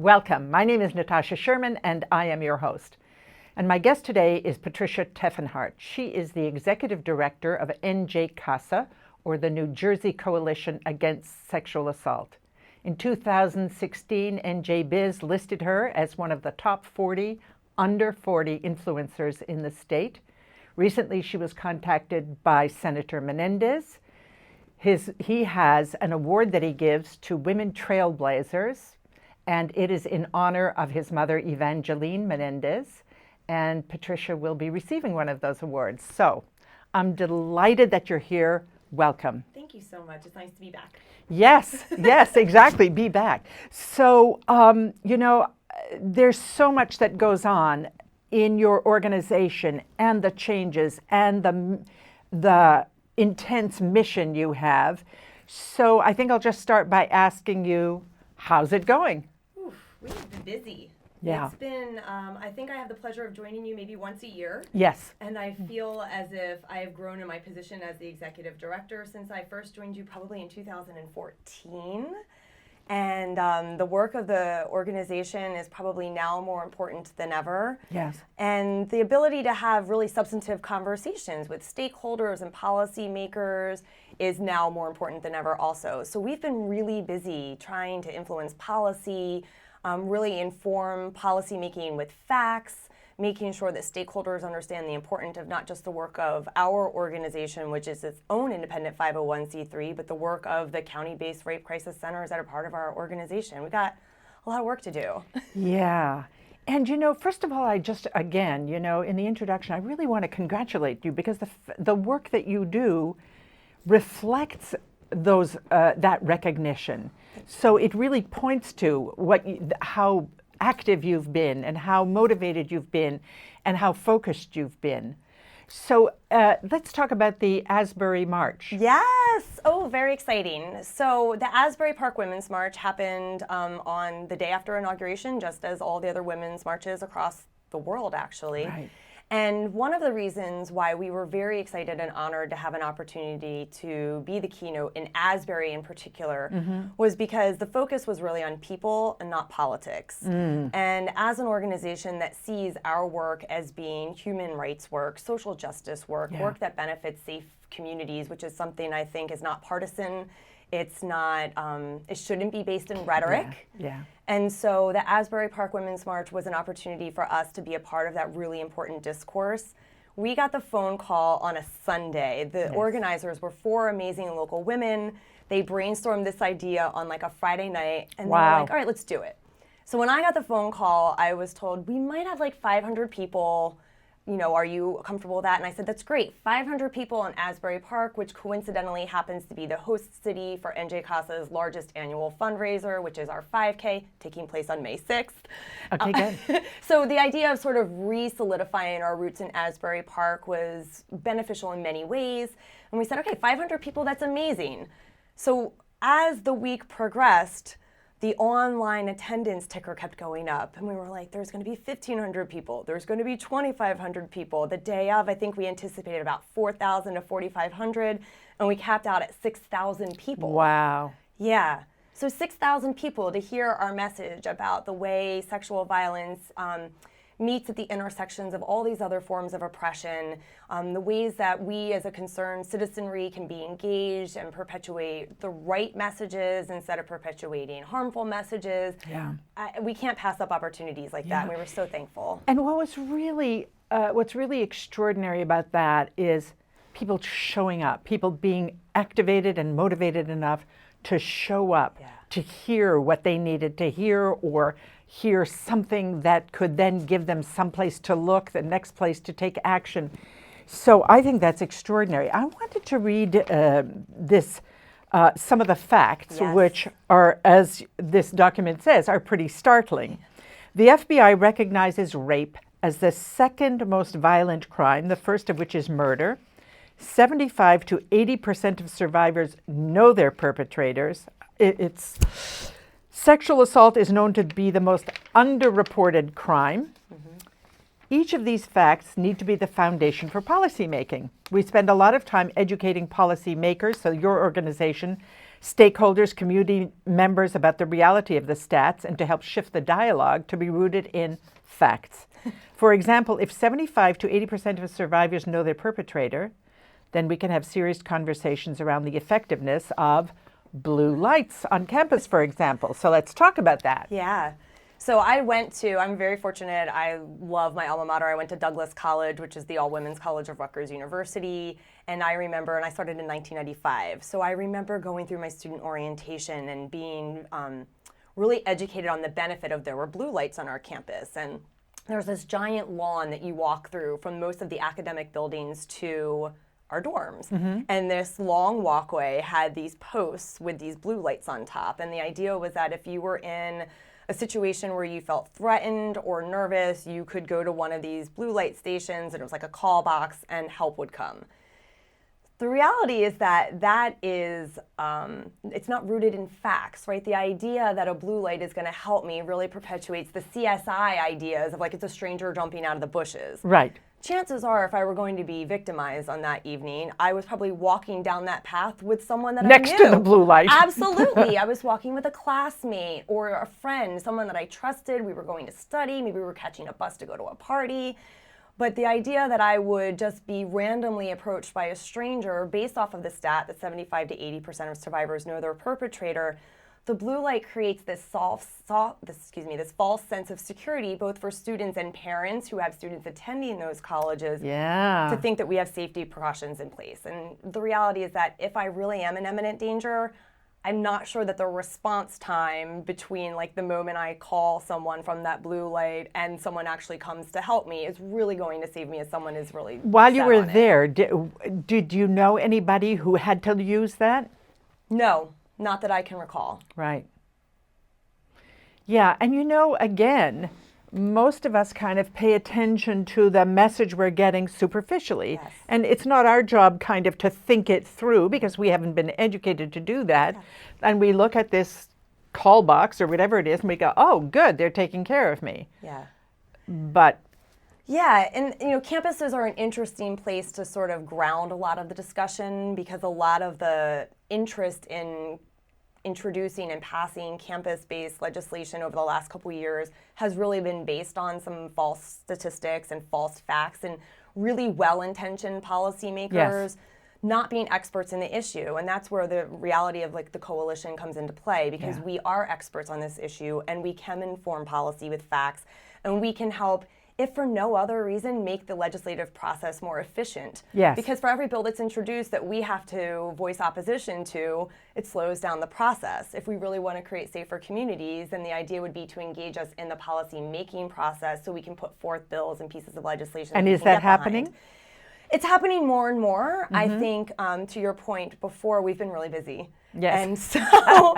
Welcome. My name is Natasha Sherman, and I am your host. And my guest today is Patricia Teffenhart. She is the Executive Director of NJCASA, or the New Jersey Coalition Against Sexual Assault. In 2016, NJBiz listed her as one of the top 40 under 40 influencers in the state. Recently, she was contacted by Senator Menendez. He has an award that he gives to women trailblazers, and it is in honor of his mother, Evangeline Menendez, and Patricia will be receiving one of those awards. So I'm delighted that you're here. Welcome. Thank you so much. It's nice to be back. Yes, exactly. Be back. So, there's so much that goes on in your organization and the changes and the intense mission you have. So I think I'll just start by asking you, how's it going? We've been busy. Yeah. It's been, I think I have the pleasure of joining you maybe once a year. Yes. And I feel as if I have grown in my position as the executive director since I first joined you probably in 2014. And the work of the organization is probably now more important than ever. Yes. And the ability to have really substantive conversations with stakeholders and policymakers is now more important than ever also. So we've been really busy trying to influence policy, really inform policymaking with facts, making sure that stakeholders understand the importance of not just the work of our organization, which is its own independent 501c3, but the work of the county-based rape crisis centers that are part of our organization. We've got a lot of work to do. Yeah. And, first of all, in the introduction, I really want to congratulate you because the work that you do reflects that recognition. So it really points to how active you've been and how motivated you've been and how focused you've been. So let's talk about the Asbury March. Yes. Oh, very exciting. So the Asbury Park Women's March happened on the day after inauguration, just as all the other women's marches across the world, actually. Right. And one of the reasons why we were very excited and honored to have an opportunity to be the keynote in Asbury in particular was because the focus was really on people and not politics. And as an organization that sees our work as being human rights work, social justice work, work that benefits safe communities, which is something I think is not partisan. It's not, it shouldn't be based in rhetoric. Yeah. And so the Asbury Park Women's March was an opportunity for us to be a part of that really important discourse. We got the phone call on a Sunday. The organizers were 4 amazing local women. They brainstormed this idea on like a Friday night, and they were like, all right, let's do it. So when I got the phone call, I was told, we might have like 500 people. Are you comfortable with that? And I said, that's great. 500 people in Asbury Park, which coincidentally happens to be the host city for NJCASA's largest annual fundraiser, which is our 5K, taking place on May 6th. Okay, good. So the idea of sort of re-solidifying our roots in Asbury Park was beneficial in many ways. And we said, okay, 500 people, that's amazing. So as the week progressed, the online attendance ticker kept going up. And we were like, there's going to be 1,500 people. There's going to be 2,500 people. The day of, I think we anticipated about 4,000 to 4,500. And we capped out at 6,000 people. Wow. Yeah. So 6,000 people to hear our message about the way sexual violence meets at the intersections of all these other forms of oppression, the ways that we as a concerned citizenry can be engaged and perpetuate the right messages instead of perpetuating harmful messages. Yeah. We can't pass up opportunities like that, and we were so thankful. And what's really extraordinary about that is people showing up, people being activated and motivated enough to show up, to hear what they needed to hear or hear something that could then give them someplace to look, the next place to take action. So I think that's extraordinary. I wanted to read some of the facts, which are, as this document says, are pretty startling. The FBI recognizes rape as the second most violent crime, the first of which is murder. 75 to 80% of survivors know their perpetrators. Sexual assault is known to be the most underreported crime. Each of these facts need to be the foundation for policymaking. We spend a lot of time educating policymakers, so your organization stakeholders, community members about the reality of the stats and to help shift the dialogue to be rooted in facts. For example, if 75 to 80% of survivors know their perpetrator, then we can have serious conversations around the effectiveness of blue lights on campus, for example. So let's talk about that. Yeah. So I'm very fortunate. I love my alma mater. I went to Douglas College, which is the all-women's college of Rutgers University. And I started in 1995. So I remember going through my student orientation and being really educated on the benefit of there were blue lights on our campus. And there's this giant lawn that you walk through from most of the academic buildings to our dorms. And this long walkway had these posts with these blue lights on top. And the idea was that if you were in a situation where you felt threatened or nervous, you could go to one of these blue light stations, and it was like a call box, and help would come. The reality is that is, it's not rooted in facts, right? The idea that a blue light is going to help me really perpetuates the CSI ideas of like it's a stranger jumping out of the bushes. Right. Chances are, if I were going to be victimized on that evening, I was probably walking down that path with someone that I knew. Next to the blue light. Absolutely. I was walking with a classmate or a friend, someone that I trusted. We were going to study. Maybe we were catching a bus to go to a party. But the idea that I would just be randomly approached by a stranger based off of the stat that 75 to 80% of survivors know their perpetrator, the blue light creates this false sense of security, both for students and parents who have students attending those colleges, to think that we have safety precautions in place. And the reality is that if I really am in imminent danger, I'm not sure that the response time between like the moment I call someone from that blue light and someone actually comes to help me is really going to save me if someone is really While you were there, did you know anybody who had to use that? No. Not that I can recall. Right. Yeah, and again, most of us kind of pay attention to the message we're getting superficially. Yes. And it's not our job kind of to think it through because we haven't been educated to do that. Yes. And we look at this call box or whatever it is and we go, oh, good, they're taking care of me. Yeah. But yeah, and campuses are an interesting place to sort of ground a lot of the discussion because a lot of the interest in introducing and passing campus-based legislation over the last couple of years has really been based on some false statistics and false facts and really well-intentioned policymakers not being experts in the issue. And that's where the reality of like the coalition comes into play because we are experts on this issue and we can inform policy with facts and we can help, if for no other reason, make the legislative process more efficient. Yes. Because for every bill that's introduced that we have to voice opposition to, it slows down the process. If we really want to create safer communities, then the idea would be to engage us in the policy-making process so we can put forth bills and pieces of legislation. And is that happening? It's happening more and more. I think, to your point before, we've been really busy. Yes. And so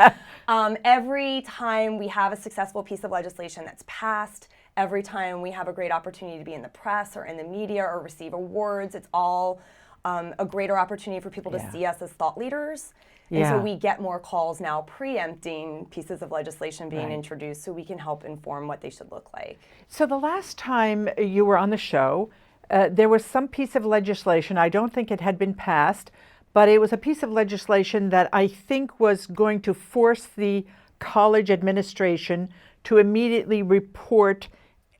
every time we have a successful piece of legislation that's passed, every time we have a great opportunity to be in the press or in the media or receive awards, it's all a greater opportunity for people to see us as thought leaders. And so we get more calls now preempting pieces of legislation being introduced so we can help inform what they should look like. So the last time you were on the show, there was some piece of legislation, I don't think it had been passed, but it was a piece of legislation that I think was going to force the college administration to immediately report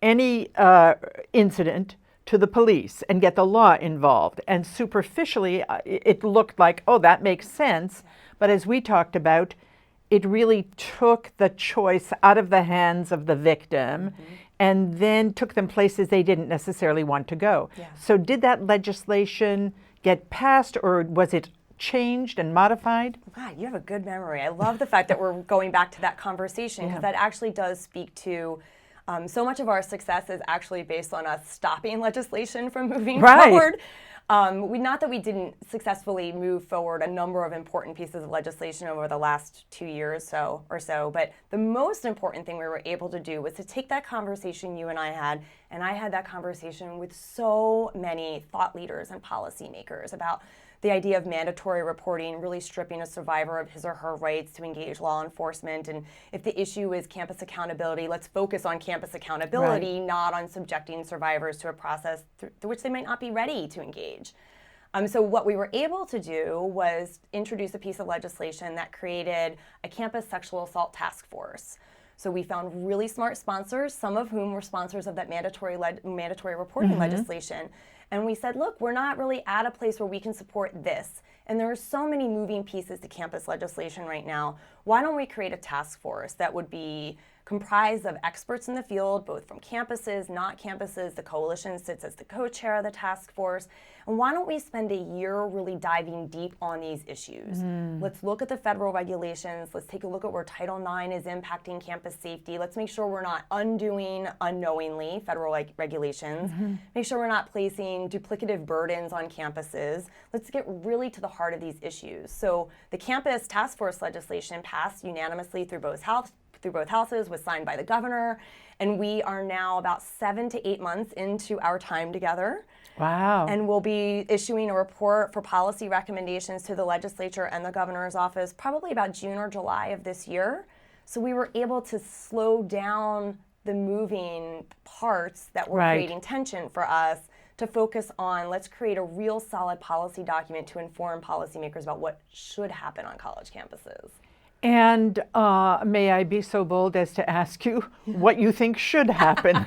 any incident to the police and get the law involved. And superficially, it looked like, oh, that makes sense. But as we talked about, it really took the choice out of the hands of the victim and then took them places they didn't necessarily want to go. Yeah. So did that legislation get passed or was it changed and modified? Wow, you have a good memory. I love the fact that we're going back to that conversation because that actually does speak to so much of our success is actually based on us stopping legislation from moving forward. Not that we didn't successfully move forward a number of important pieces of legislation over the last 2 years or so, but the most important thing we were able to do was to take that conversation you and I had that conversation with so many thought leaders and policymakers about the idea of mandatory reporting, really stripping a survivor of his or her rights to engage law enforcement. And if the issue is campus accountability, let's focus on campus accountability, not on subjecting survivors to a process through which they might not be ready to engage. So what we were able to do was introduce a piece of legislation that created a campus sexual assault task force. So we found really smart sponsors, some of whom were sponsors of that mandatory reporting legislation. And we said, look, we're not really at a place where we can support this. And there are so many moving pieces to campus legislation right now. Why don't we create a task force that would be comprised of experts in the field, both from campuses, not campuses. The coalition sits as the co-chair of the task force. And why don't we spend a year really diving deep on these issues? Let's look at the federal regulations. Let's take a look at where Title IX is impacting campus safety. Let's make sure we're not undoing unknowingly federal regulations. Make sure we're not placing duplicative burdens on campuses. Let's get really to the heart of these issues. So the campus task force legislation passed unanimously through both houses, was signed by the governor, and we are now about 7 to 8 months into our time together. Wow. And we'll be issuing a report for policy recommendations to the legislature and the governor's office probably about June or July of this year. So we were able to slow down the moving parts that were creating tension for us to focus on, let's create a real solid policy document to inform policymakers about what should happen on college campuses. And may I be so bold as to ask you what you think should happen?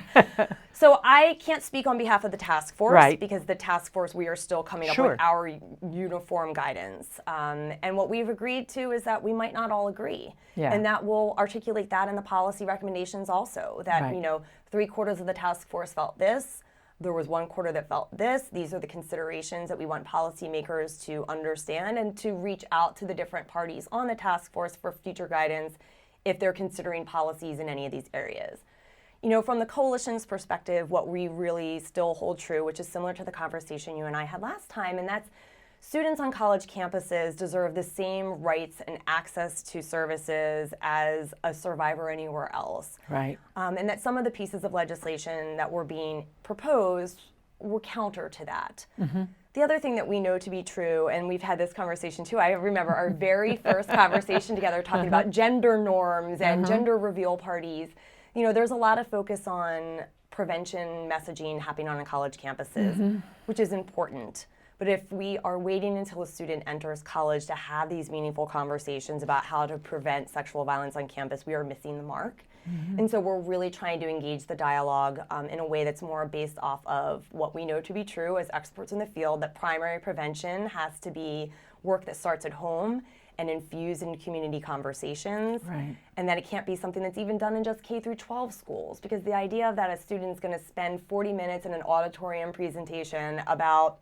So I can't speak on behalf of the task force, Right. because the task force, we are still coming up Sure. with our uniform guidance. And what we've agreed to is that we might not all agree. Yeah. And that we'll articulate that in the policy recommendations also, that, Right. 3/4 of the task force felt this. There was 1/4 that felt this. These are the considerations that we want policymakers to understand and to reach out to the different parties on the task force for future guidance if they're considering policies in any of these areas. From the coalition's perspective, what we really still hold true, which is similar to the conversation you and I had last time, and that's students on college campuses deserve the same rights and access to services as a survivor anywhere else. Right. And that some of the pieces of legislation that were being proposed were counter to that. The other thing that we know to be true, and we've had this conversation too, I remember our very first conversation together talking about gender norms and gender reveal parties. There's a lot of focus on prevention messaging happening on college campuses, which is important. But if we are waiting until a student enters college to have these meaningful conversations about how to prevent sexual violence on campus, we are missing the mark. And so we're really trying to engage the dialogue in a way that's more based off of what we know to be true as experts in the field, that primary prevention has to be work that starts at home and infused in community conversations, Right. and that it can't be something that's even done in just K through 12 schools, because the idea that a student's going to spend 40 minutes in an auditorium presentation about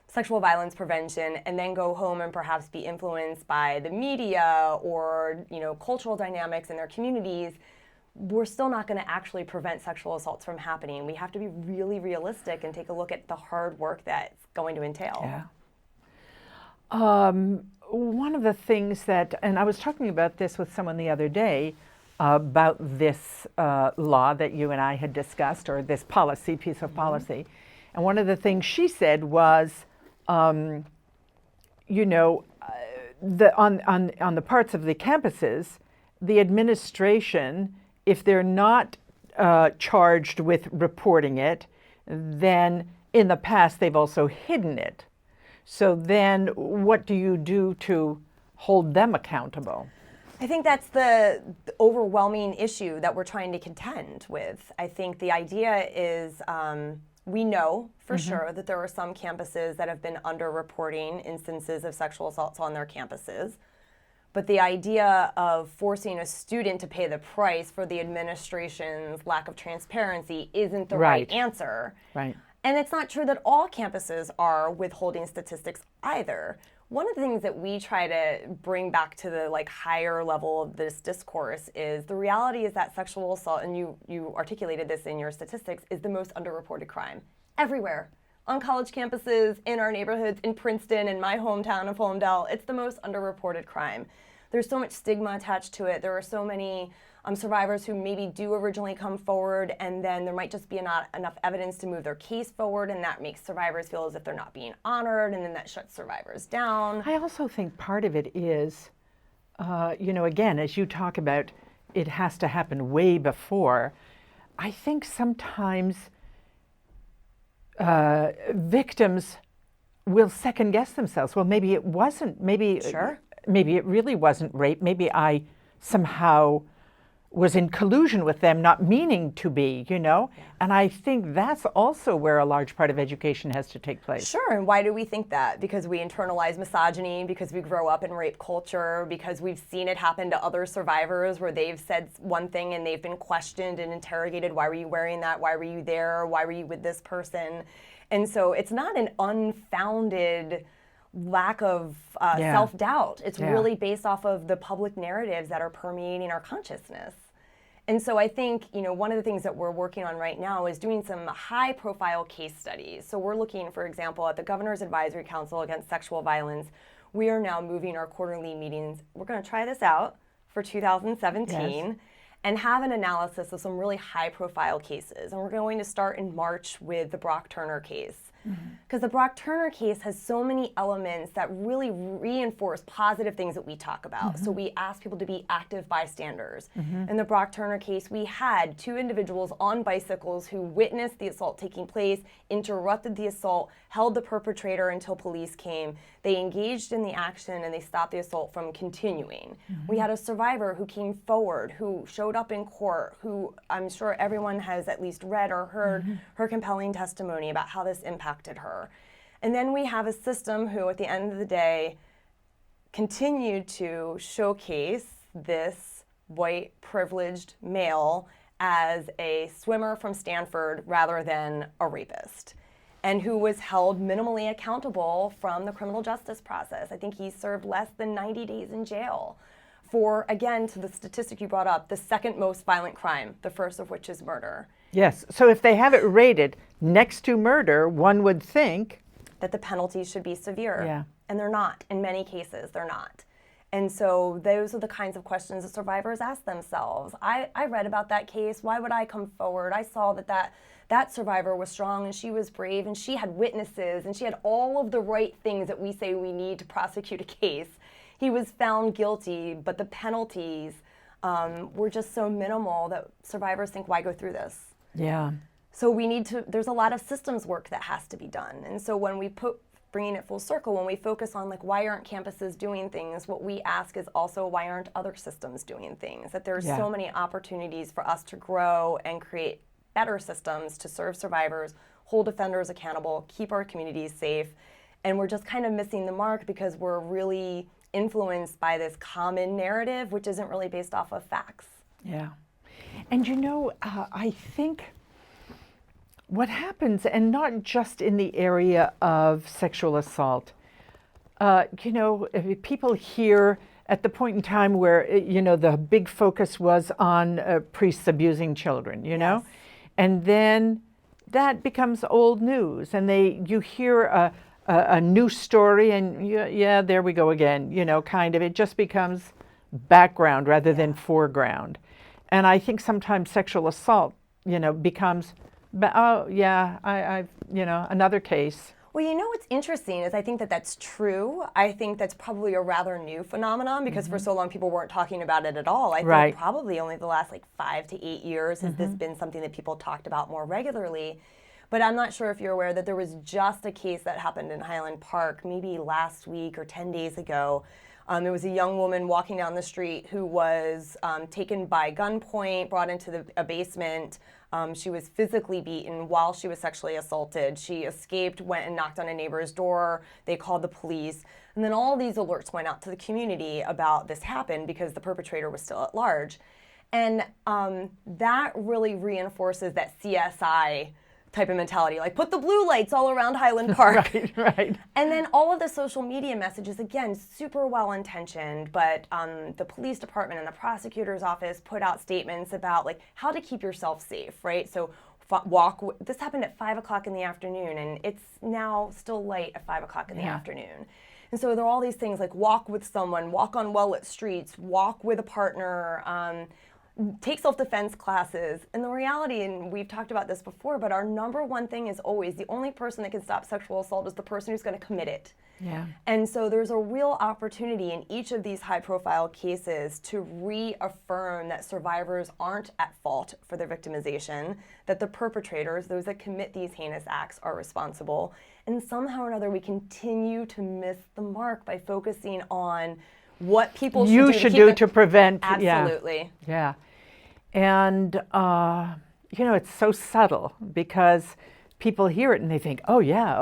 sexual violence prevention and then go home and perhaps be influenced by the media or cultural dynamics in their communities, we're still not going to actually prevent sexual assaults from happening. We have to be really realistic and take a look at the hard work that's going to entail. Yeah. One of the things that, and I was talking about this with someone the other day, about this law that you and I had discussed, or this piece of policy. And one of the things she said was, on the parts of the campuses, the administration, if they're not charged with reporting it, then in the past they've also hidden it. So then what do you do to hold them accountable? I think that's the overwhelming issue that we're trying to contend with. I think the idea is we know for sure that there are some campuses that have been underreporting instances of sexual assaults on their campuses. But the idea of forcing a student to pay the price for the administration's lack of transparency isn't the right answer. Right. And it's not true that all campuses are withholding statistics either. One of the things that we try to bring back to the higher level of this discourse is the reality is that sexual assault, and you articulated this in your statistics, is the most underreported crime everywhere. On college campuses, in our neighborhoods, in Princeton, in my hometown of Holmdel, it's the most underreported crime. There's so much stigma attached to it. There are so many survivors who maybe do originally come forward, and then there might just be not enough evidence to move their case forward, and that makes survivors feel as if they're not being honored, and then that shuts survivors down. I also think part of it is, again, as you talk about, it has to happen way before. I think sometimes victims will second guess themselves. Well, maybe it wasn't. Maybe Sure. Maybe it really wasn't rape. Maybe I somehow was in collusion with them, not meaning to be, Yeah. And I think that's also where a large part of education has to take place. Sure, and why do we think that? Because we internalize misogyny, because we grow up in rape culture, because we've seen it happen to other survivors where they've said one thing and they've been questioned and interrogated. Why were you wearing that? Why were you there? Why were you with this person? And so it's not an unfounded lack of self-doubt. It's really based off of the public narratives that are permeating our consciousness. And so I think, one of the things that we're working on right now is doing some high-profile case studies. So we're looking, for example, at the Governor's Advisory Council Against Sexual Violence. We are now moving our quarterly meetings. We're going to try this out for 2017 and have an analysis of some really high-profile cases. And we're going to start in March with the Brock Turner case. Because the Brock Turner case has so many elements that really reinforce positive things that we talk about. So we ask people to be active bystanders. In the Brock Turner case, we had 2 individuals on bicycles who witnessed the assault taking place, interrupted the assault, held the perpetrator until police came. They engaged in the action and they stopped the assault from continuing. We had a survivor who came forward, who showed up in court, who I'm sure everyone has at least read or heard her compelling testimony about how this impacted her. And then we have a system who, at the end of the day, continued to showcase this white privileged male as a swimmer from Stanford rather than a rapist, and who was held minimally accountable from the criminal justice process. I think he served less than 90 days in jail for, again, to the statistic you brought up, the second most violent crime, the first of which is murder. Yes. So if they have it rated next to murder, one would think that the penalties should be severe. Yeah. And they're not. In many cases, they're not. And so those are the kinds of questions that survivors ask themselves. I read about that case. Why would I come forward? I saw that survivor was strong and she was brave and she had witnesses and she had all of the right things that we say we need to prosecute a case. He was found guilty, but the penalties were just so minimal that survivors think, why go through this? Yeah. So there's a lot of systems work that has to be done. And so when we bringing it full circle, when we focus on why aren't campuses doing things, what we ask is also why aren't other systems doing things? That there's so many opportunities for us to grow and create better systems to serve survivors, hold offenders accountable, keep our communities safe. And we're just kind of missing the mark because we're really influenced by this common narrative, which isn't really based off of facts. Yeah. And I think what happens, and not just in the area of sexual assault, people hear at the point in time where, the big focus was on priests abusing children, Yes. and then that becomes old news, and you hear a new story, and there we go again, it just becomes background rather than foreground. And I think sometimes sexual assault, becomes, another case. Well, what's interesting is I think that that's true. I think that's probably a rather new phenomenon because for so long people weren't talking about it at all. I think probably only the last 5 to 8 years has this been something that people talked about more regularly. But I'm not sure if you're aware that there was just a case that happened in Highland Park maybe last week or 10 days ago. There was a young woman walking down the street who was taken by gunpoint, brought into a basement. She was physically beaten while she was sexually assaulted. She escaped, went and knocked on a neighbor's door. They called the police. And then all these alerts went out to the community about this happened because the perpetrator was still at large. And that really reinforces that CSI type of mentality, put the blue lights all around Highland Park. Right. And then all of the social media messages, again, super well-intentioned, but the police department and the prosecutor's office put out statements about how to keep yourself safe, right? So this happened at 5 o'clock in the afternoon, and it's now still light at 5 o'clock in the afternoon. And so there are all these things walk with someone, walk on well-lit streets, walk with a partner, take self-defense classes. And the reality, and we've talked about this before, but our number one thing is always the only person that can stop sexual assault is the person who's going to commit it. Yeah. And so there's a real opportunity in each of these high-profile cases to reaffirm that survivors aren't at fault for their victimization, that the perpetrators, those that commit these heinous acts, are responsible. And somehow or another, we continue to miss the mark by focusing on what people should do to prevent. Absolutely. Yeah. And, it's so subtle because people hear it and they think, oh, yeah.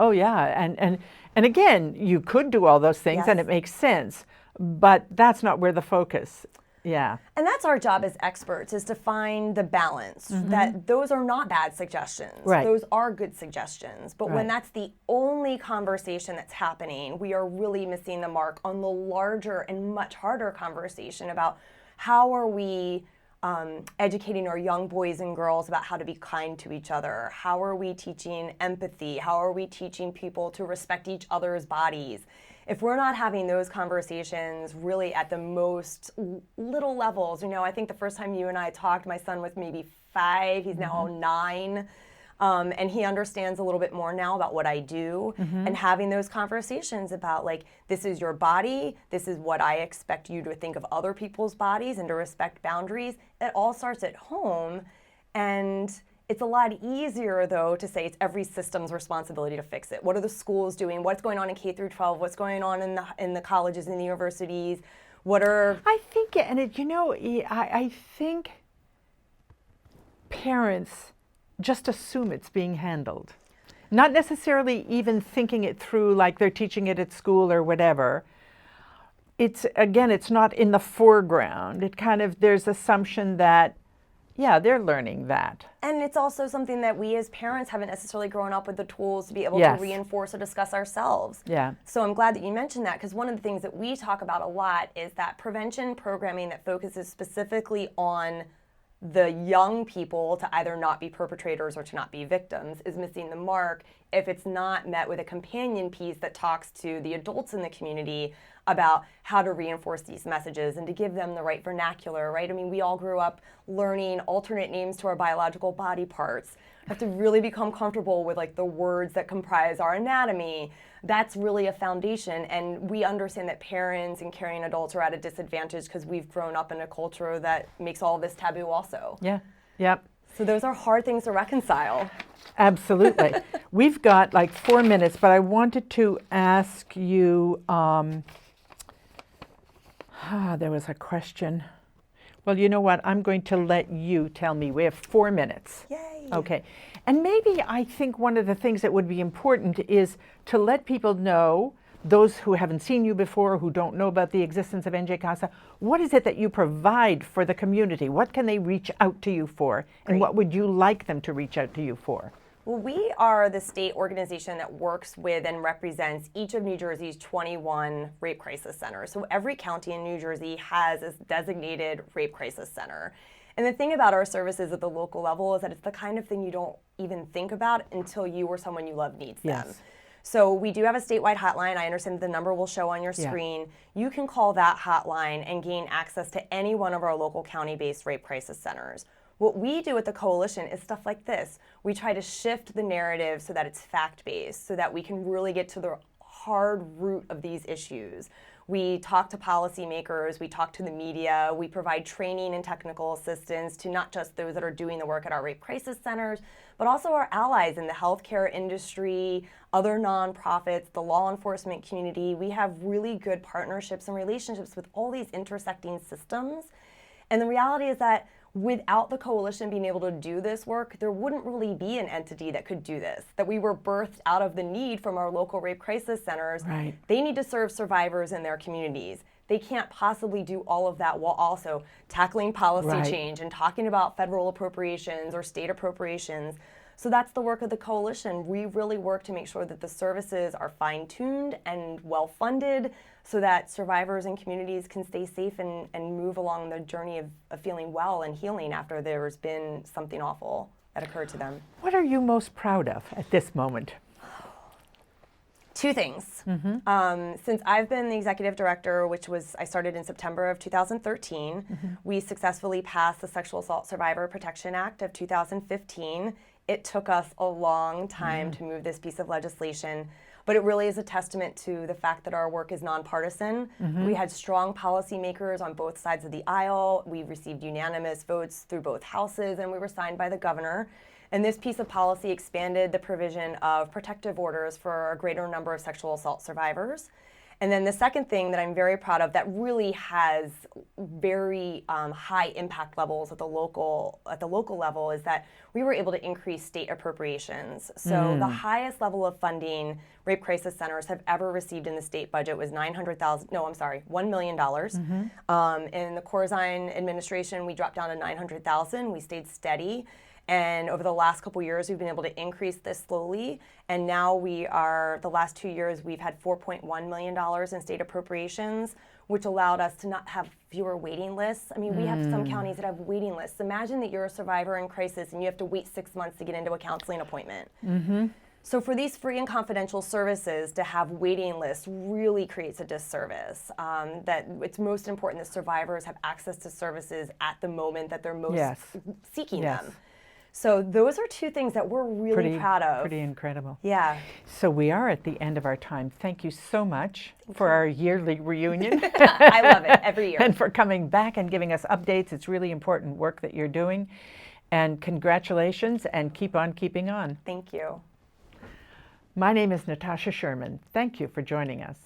And again, you could do all those things and it makes sense, but that's not where the focus. Yeah. And that's our job as experts, is to find the balance, that those are not bad suggestions. Right. Those are good suggestions. But when Right. that's the only conversation that's happening, we are really missing the mark on the larger and much harder conversation about how are we educating our young boys and girls about how to be kind to each other? How are we teaching empathy? How are we teaching people to respect each other's bodies? If we're not having those conversations really at the most little levels, I think the first time you and I talked, my son was maybe 5, he's now 9. And he understands a little bit more now about what I do, and having those conversations about, like, this is your body, this is what I expect you to think of other people's bodies and to respect boundaries. It all starts at home, and it's a lot easier, though, to say it's every system's responsibility to fix it. What are the schools doing? What's going on in K through 12? What's going on in the colleges and the universities? I think, I think parents just assume it's being handled. Not necessarily even thinking it through like they're teaching it at school or whatever. It's not in the foreground. There's assumption that, they're learning that. And it's also something that we as parents haven't necessarily grown up with the tools to be able Yes. to reinforce or discuss ourselves. Yeah. So I'm glad that you mentioned that, because one of the things that we talk about a lot is that prevention programming that focuses specifically on the young people to either not be perpetrators or to not be victims is missing the mark if it's not met with a companion piece that talks to the adults in the community about how to reinforce these messages and to give them the right vernacular, right? I mean, we all grew up learning alternate names to our biological body parts. We have to really become comfortable with, like, the words that comprise our anatomy. That's really a foundation, and we understand that parents and caring adults are at a disadvantage because we've grown up in a culture that makes all of this taboo also. Yeah. Yep. So those are hard things to reconcile. Absolutely. We've got like 4 minutes, but I wanted to ask you, there was a question. Well, you know what? I'm going to let you tell me. We have 4 minutes. Yay. Okay. And maybe I think one of the things that would be important is to let people know, those who haven't seen you before, who don't know about the existence of NJCASA, what is it that you provide for the community? What can they reach out to you for? And what would you like them to reach out to you for? Well, we are the state organization that works with and represents each of New Jersey's 21 rape crisis centers. So every county in New Jersey has a designated rape crisis center. And the thing about our services at the local level is that it's the kind of thing you don't even think about until you or someone you love needs them. Yes. So we do have a statewide hotline. I understand the number will show on your screen. You can call that hotline and gain access to any one of our local county-based rape crisis centers. What we do at the coalition is stuff like this. We try to shift the narrative so that it's fact-based, so that we can really get to the hard root of these issues. We talk to policymakers, we talk to the media, we provide training and technical assistance to not just those that are doing the work at our rape crisis centers, but also our allies in the healthcare industry, other nonprofits, the law enforcement community. We have really good partnerships and relationships with all these intersecting systems. And the reality is that without the coalition being able to do this work, there wouldn't really be an entity that could do this, that we were birthed out of the need from our local rape crisis centers. Right. They need to serve survivors in their communities. They can't possibly do all of that while also tackling policy change and talking about federal appropriations or state appropriations. So that's the work of the coalition. We really work to make sure that the services are fine-tuned and well-funded so that survivors and communities can stay safe and move along the journey of feeling well and healing after there's been something awful that occurred to them. What are you most proud of at this moment? Two things. Since I've been the executive director, I started in September of 2013, we successfully passed the Sexual Assault Survivor Protection Act of 2015. It took us a long time to move this piece of legislation, but it really is a testament to the fact that our work is nonpartisan. We had strong policymakers on both sides of the aisle. We received unanimous votes through both houses, and we were signed by the governor. And this piece of policy expanded the provision of protective orders for a greater number of sexual assault survivors. And then the second thing that I'm very proud of that really has very high impact levels at the local level is that we were able to increase state appropriations. So the highest level of funding rape crisis centers have ever received in the state budget was $1 million. In the Corzine administration, we dropped down to $900,000. We stayed steady. And over the last couple years, we've been able to increase this slowly. And now the last 2 years, we've had $4.1 million in state appropriations, which allowed us to not have fewer waiting lists. I mean, we have some counties that have waiting lists. Imagine that you're a survivor in crisis and you have to wait 6 months to get into a counseling appointment. So for these free and confidential services to have waiting lists really creates a disservice. That it's most important that survivors have access to services at the moment that they're most seeking them. So those are two things that we're really proud of. Pretty incredible. Yeah. So we are at the end of our time. Thank you so much for our yearly reunion. I love it every year. And for coming back and giving us updates. It's really important work that you're doing. And congratulations, and keep on keeping on. Thank you. My name is Natasha Sherman. Thank you for joining us.